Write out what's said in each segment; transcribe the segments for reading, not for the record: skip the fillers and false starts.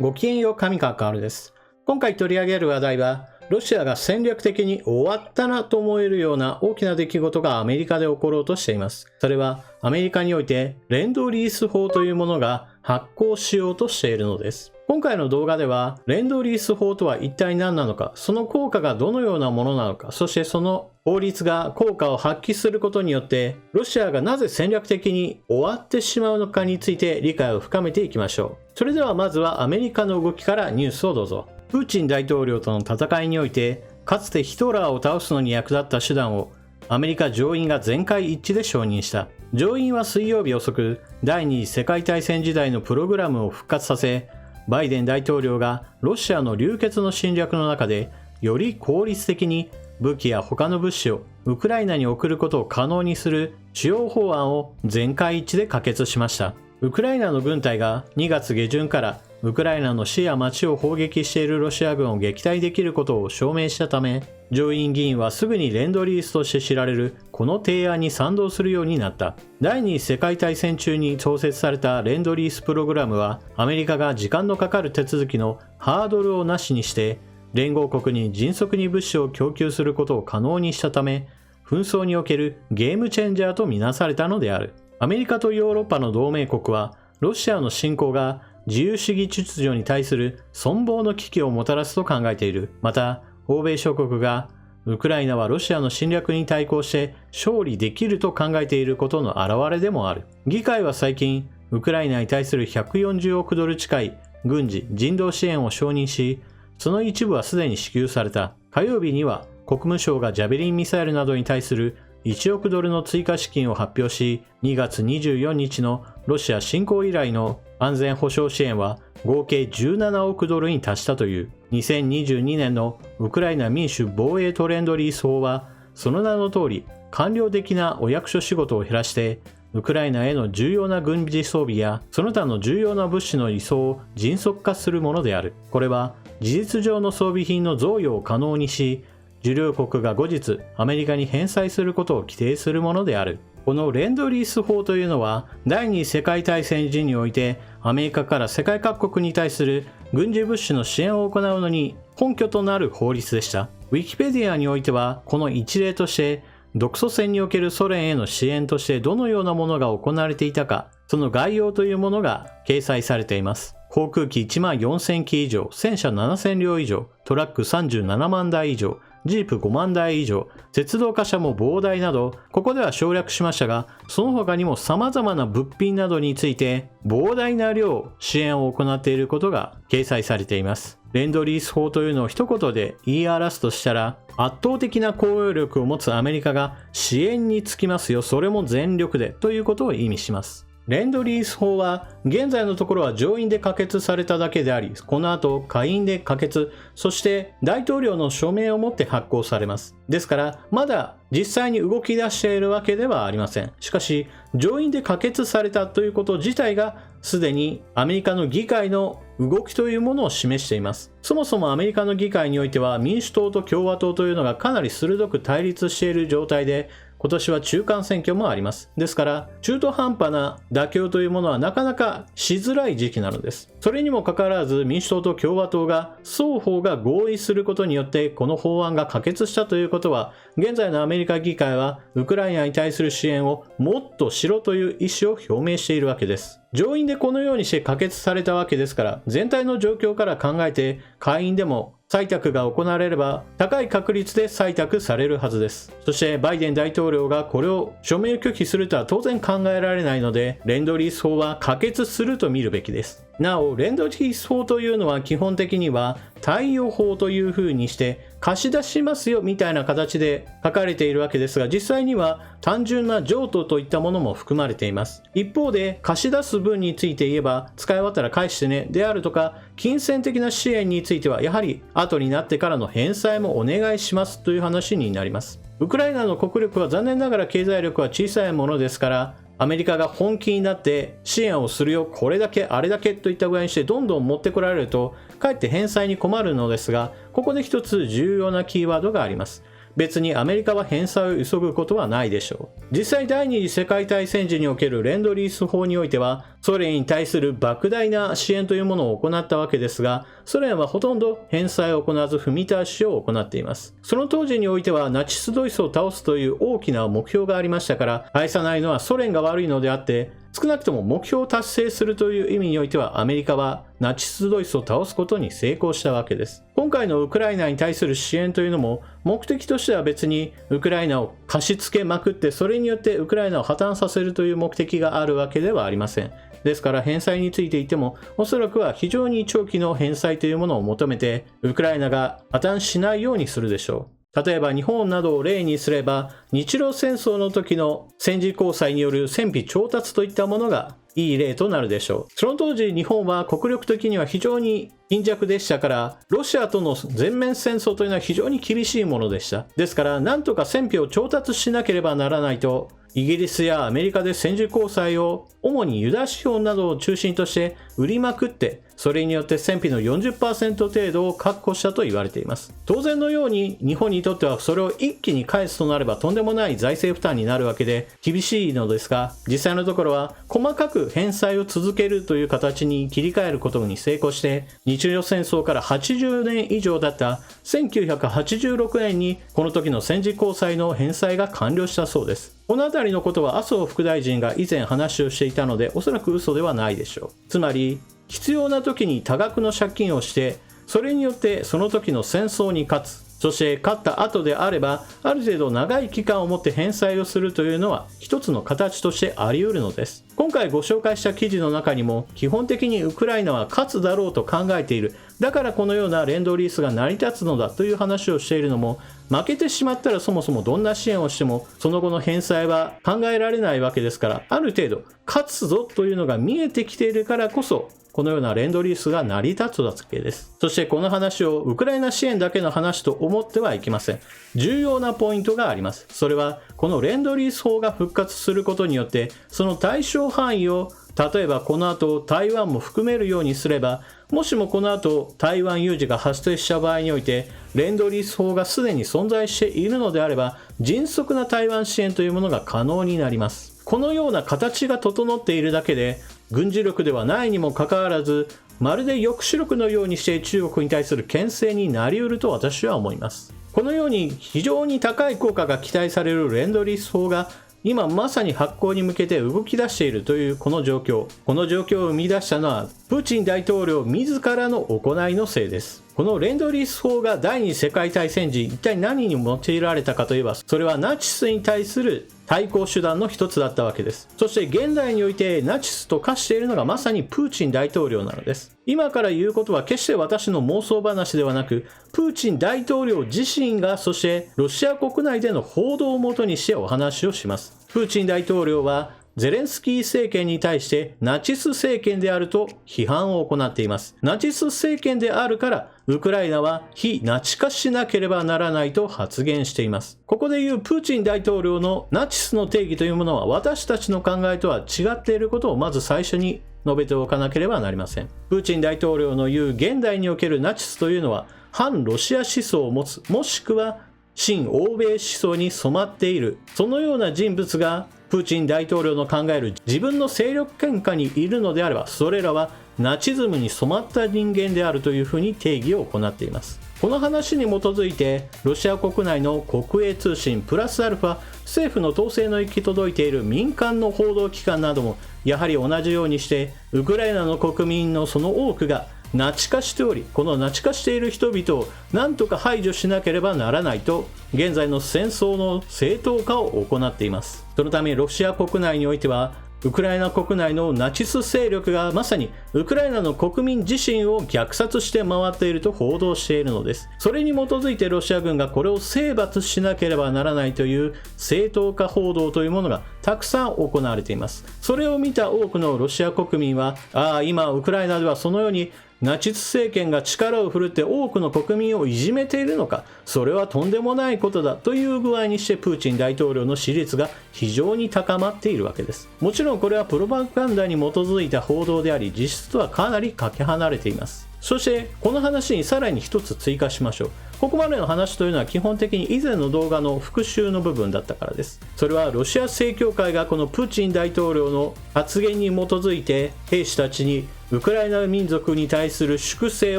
ごきげんよう、上川かおるです。今回取り上げる話題は、ロシアが戦略的に終わったなと思えるような大きな出来事がアメリカで起ころうとしています。それはアメリカにおいてレンドリース法というものが発行しようとしているのです。今回の動画ではレンドリース法とは一体何なのか、その効果がどのようなものなのか、そしてその法律が効果を発揮することによってロシアがなぜ戦略的に終わってしまうのかについて理解を深めていきましょう。それではまずはアメリカの動きからニュースをどうぞ。プーチン大統領との戦いにおいてかつてヒトラーを倒すのに役立った手段をアメリカ上院が全会一致で承認した。上院は水曜日遅く第二次世界大戦時代のプログラムを復活させ、バイデン大統領がロシアの流血の侵略の中でより効率的に武器や他の物資をウクライナに送ることを可能にする主要法案を全会一致で可決しました。ウクライナの軍隊が2月下旬からウクライナの市や町を砲撃しているロシア軍を撃退できることを証明したため、上院議員はすぐにレンドリースとして知られるこの提案に賛同するようになった。第二次世界大戦中に創設されたレンドリースプログラムは、アメリカが時間のかかる手続きのハードルをなしにして連合国に迅速に物資を供給することを可能にしたため、紛争におけるゲームチェンジャーとみなされたのである。アメリカとヨーロッパの同盟国はロシアの侵攻が自由主義秩序に対する存亡の危機をもたらすと考えている。また、欧米諸国がウクライナはロシアの侵略に対抗して勝利できると考えていることの表れでもある。議会は最近、ウクライナに対する140億ドル近い軍事・人道支援を承認し、その一部はすでに支給された。火曜日には国務省がジャベリンミサイルなどに対する1億ドルの追加資金を発表し、2月24日のロシア侵攻以来の安全保障支援は合計17億ドルに達したという。2022年のウクライナ民主防衛トレンドリース法は、その名の通り官僚的なお役所仕事を減らして、ウクライナへの重要な軍事装備やその他の重要な物資の移送を迅速化するものである。これは事実上の装備品の贈与を可能にし、受領国が後日アメリカに返済することを規定するものである。このレンドリース法というのは、第二次世界大戦時においてアメリカから世界各国に対する軍事物資の支援を行うのに根拠となる法律でした。ウィキペディアにおいては、この一例として独ソ戦におけるソ連への支援としてどのようなものが行われていたか、その概要というものが掲載されています。航空機1万4000機以上、戦車7000両以上、トラック37万台以上、ジープ5万台以上、鉄道貨車も膨大など、ここでは省略しましたが、その他にも様々な物品などについて膨大な量支援を行っていることが掲載されています。レンドリース法というのを一言で言い表すとしたら、圧倒的な包容力を持つアメリカが支援につきますよ、それも全力でということを意味します。レンドリース法は現在のところは上院で可決されただけであり、この後下院で可決、そして大統領の署名をもって発行されます。ですからまだ実際に動き出しているわけではありません。しかし上院で可決されたということ自体がすでにアメリカの議会の動きというものを示しています。そもそもアメリカの議会においては民主党と共和党というのがかなり鋭く対立している状態で、今年は中間選挙もあります。ですから中途半端な妥協というものはなかなかしづらい時期なのです。それにもかかわらず民主党と共和党が双方が合意することによってこの法案が可決したということは、現在のアメリカ議会はウクライナに対する支援をもっとしろという意思を表明しているわけです。上院でこのようにして可決されたわけですから、全体の状況から考えて下院でも採択が行われれば高い確率で採択されるはずです。そしてバイデン大統領がこれを署名拒否するとは当然考えられないので、レンドリース法は可決すると見るべきです。なお、レンドリース法というのは基本的には貸与法という風にして貸し出しますよみたいな形で書かれているわけですが、実際には単純な譲渡といったものも含まれています。一方で貸し出す分について言えば使い終わったら返してねであるとか、金銭的な支援についてはやはり後になってからの返済もお願いしますという話になります。ウクライナの国力は残念ながら経済力は小さいものですから、アメリカが本気になって支援をするよ、これだけあれだけといった具合にしてどんどん持ってこられるとかえって返済に困るのですが、ここで一つ重要なキーワードがあります。別にアメリカは返済を急ぐことはないでしょう。実際第二次世界大戦時におけるレンドリース法においては、ソ連に対する莫大な支援というものを行ったわけですが、ソ連はほとんど返済を行わず踏み倒しを行っています。その当時においてはナチスドイツを倒すという大きな目標がありましたから、愛さないのはソ連が悪いのであって、少なくとも目標を達成するという意味においてはアメリカはナチスドイツを倒すことに成功したわけです。今回のウクライナに対する支援というのも目的としては別にウクライナを貸し付けまくってそれによってウクライナを破綻させるという目的があるわけではありません。ですから返済について言ってもおそらくは非常に長期の返済というものを求めてウクライナが破綻しないようにするでしょう。例えば日本などを例にすれば日露戦争の時の戦時交際による戦費調達といったものがいい例となるでしょう。その当時日本は国力的には非常に貧弱でしたからロシアとの全面戦争というのは非常に厳しいものでした。ですからなんとか戦費を調達しなければならないとイギリスやアメリカで戦時交際を主にユダ資本などを中心として売りまくってそれによって戦費の 40% 程度を確保したと言われています。当然のように日本にとってはそれを一気に返すとなればとんでもない財政負担になるわけで厳しいのですが、実際のところは細かく返済を続けるという形に切り替えることに成功して日露戦争から80年以上だった1986年にこの時の戦時交際の返済が完了したそうです。この辺りのことは麻生副大臣が以前話をしていたのでおそらく嘘ではないでしょう。つまり必要な時に多額の借金をしてそれによってその時の戦争に勝つ、そして勝った後であればある程度長い期間をもって返済をするというのは一つの形としてあり得るのです。今回ご紹介した記事の中にも基本的にウクライナは勝つだろうと考えている、だからこのようなレンドリースが成り立つのだという話をしているのも、負けてしまったらそもそもどんな支援をしてもその後の返済は考えられないわけですから、ある程度勝つぞというのが見えてきているからこそこのようなレンドリースが成り立つわけです。そしてこの話をウクライナ支援だけの話と思ってはいけません。重要なポイントがあります。それはこのレンドリース法が復活することによってその対象範囲を例えばこの後台湾も含めるようにすれば、もしもこの後台湾有事が発生した場合においてレンドリース法がすでに存在しているのであれば迅速な台湾支援というものが可能になります。このような形が整っているだけで軍事力ではないにもかかわらずまるで抑止力のようにして中国に対する牽制になり得ると私は思います。このように非常に高い効果が期待されるレンドリース法が今まさに発行に向けて動き出しているというこの状況を生み出したのはプーチン大統領自らの行いのせいです。このレンドリース法が第二次世界大戦時一体何に用いられたかといえば、それはナチスに対する対抗手段の一つだったわけです。そして現代においてナチスと化しているのがまさにプーチン大統領なのです。今から言うことは決して私の妄想話ではなく、プーチン大統領自身がそしてロシア国内での報道をもとにしてお話をします。プーチン大統領はゼレンスキー政権に対してナチス政権であると批判を行っています。ナチス政権であるからウクライナは非ナチ化しなければならないと発言しています。ここでいうプーチン大統領のナチスの定義というものは私たちの考えとは違っていることをまず最初に述べておかなければなりません。プーチン大統領の言う現代におけるナチスというのは反ロシア思想を持つ、もしくは親欧米思想に染まっている、そのような人物がプーチン大統領の考える自分の勢力圏下にいるのであれば、それらはナチズムに染まった人間であるというふうに定義を行っています。この話に基づいてロシア国内の国営通信プラスアルファ政府の統制の行き届いている民間の報道機関などもやはり同じようにしてウクライナの国民のその多くがナチ化しており、このナチ化している人々を何とか排除しなければならないと現在の戦争の正当化を行っています。そのためロシア国内においてはウクライナ国内のナチス勢力がまさにウクライナの国民自身を虐殺して回っていると報道しているのです。それに基づいてロシア軍がこれを征伐しなければならないという正当化報道というものがたくさん行われています。それを見た多くのロシア国民は、今ウクライナではそのようにナチス政権が力を振るって多くの国民をいじめているのか、それはとんでもないことだという具合にしてプーチン大統領の支持率が非常に高まっているわけです。もちろんこれはプロパガンダに基づいた報道であり、実質とはかなりかけ離れています。そしてこの話にさらに一つ追加しましょう。ここまでの話というのは基本的に以前の動画の復習の部分だったからです。それはロシア正教会がこのプーチン大統領の発言に基づいて兵士たちにウクライナ民族に対する粛清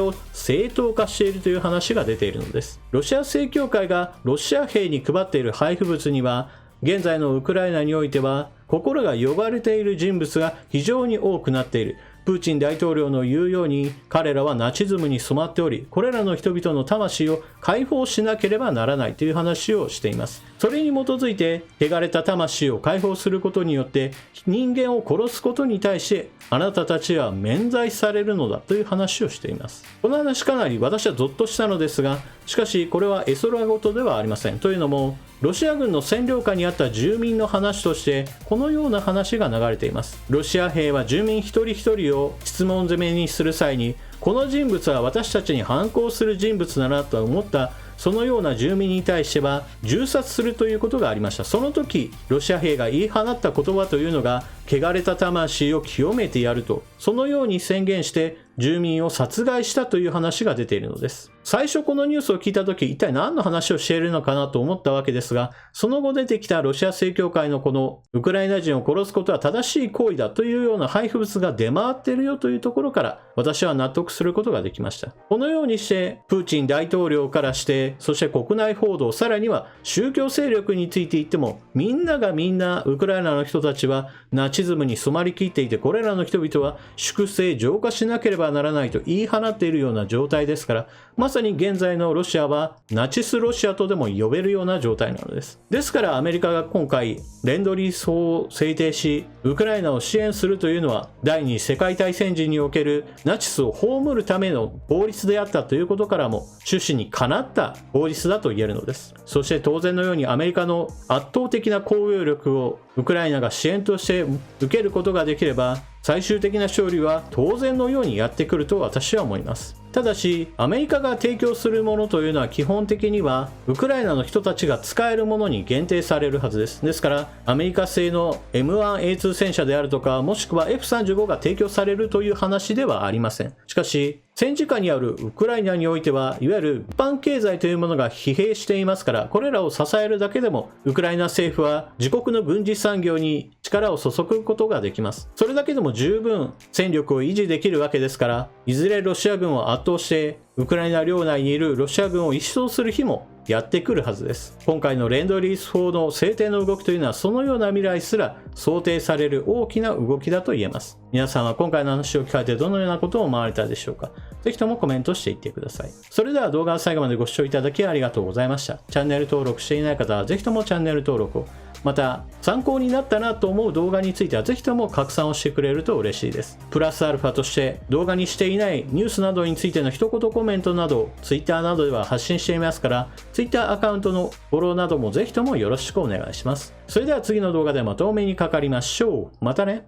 を正当化しているという話が出ているのです。ロシア正教会がロシア兵に配っている配布物には、現在のウクライナにおいては心が呼ばれている人物が非常に多くなっている。プーチン大統領の言うように彼らはナチズムに染まっており、これらの人々の魂を解放しなければならないという話をしています。それに基づいて汚れた魂を解放することによって人間を殺すことに対してあなたたちは免罪されるのだという話をしています。この話かなり私はゾッとしたのですが、しかしこれは絵空事ではありません。というのもロシア軍の占領下にあった住民の話としてこのような話が流れています。ロシア兵は住民一人一人を質問攻めにする際に、この人物は私たちに反抗する人物だなと思ったそのような住民に対しては銃殺するということがありました。その時ロシア兵が言い放った言葉というのが、汚れた魂を清めてやると、そのように宣言して住民を殺害したという話が出ているのです。最初このニュースを聞いた時、一体何の話をしているのかなと思ったわけですが、その後出てきたロシア正教会のこのウクライナ人を殺すことは正しい行為だというような配布物が出回っているよというところから、私は納得することができました。このようにしてプーチン大統領からして、そして国内報道、さらには宗教勢力について言っても、みんながみんなウクライナの人たちはナチズムに染まりきっていて、これらの人々は粛清浄化しなければならないと言い放っているような状態ですから、まさに現在のロシアはナチスロシアとでも呼べるような状態なのです。ですからアメリカが今回レンドリース法を制定し、ウクライナを支援するというのは第二次世界大戦時におけるナチスを葬るための法律であったということからも、趣旨にかなった法律だと言えるのです。そして当然のようにアメリカの圧倒的な攻撃力をウクライナが支援として受けることができれば、最終的な勝利は当然のようにやってくると私は思います。ただしアメリカが提供するものというのは基本的にはウクライナの人たちが使えるものに限定されるはずです。ですからアメリカ製の M1A2 戦車であるとか、もしくは F35 が提供されるという話ではありません。しかし戦時下にあるウクライナにおいては、いわゆる一般経済というものが疲弊していますから、これらを支えるだけでもウクライナ政府は自国の軍事産業に力を注ぐことができます。それだけでも十分戦力を維持できるわけですから、いずれロシア軍を圧倒してウクライナ領内にいるロシア軍を一掃する日もやってくるはずです。今回のレンドリース法の制定の動きというのは、そのような未来すら想定される大きな動きだと言えます。皆さんは今回の話を聞かれてどのようなことを思われたでしょうか。ぜひともコメントしていってください。それでは動画の最後までご視聴いただきありがとうございました。チャンネル登録していない方はぜひともチャンネル登録を。また参考になったなと思う動画についてはぜひとも拡散をしてくれると嬉しいです。プラスアルファとして動画にしていないニュースなどについての一言コメントなど Twitter などでは発信していますから、 Twitter アカウントのフォローなどもぜひともよろしくお願いします。それでは次の動画でまたお目にかかりましょう。またね。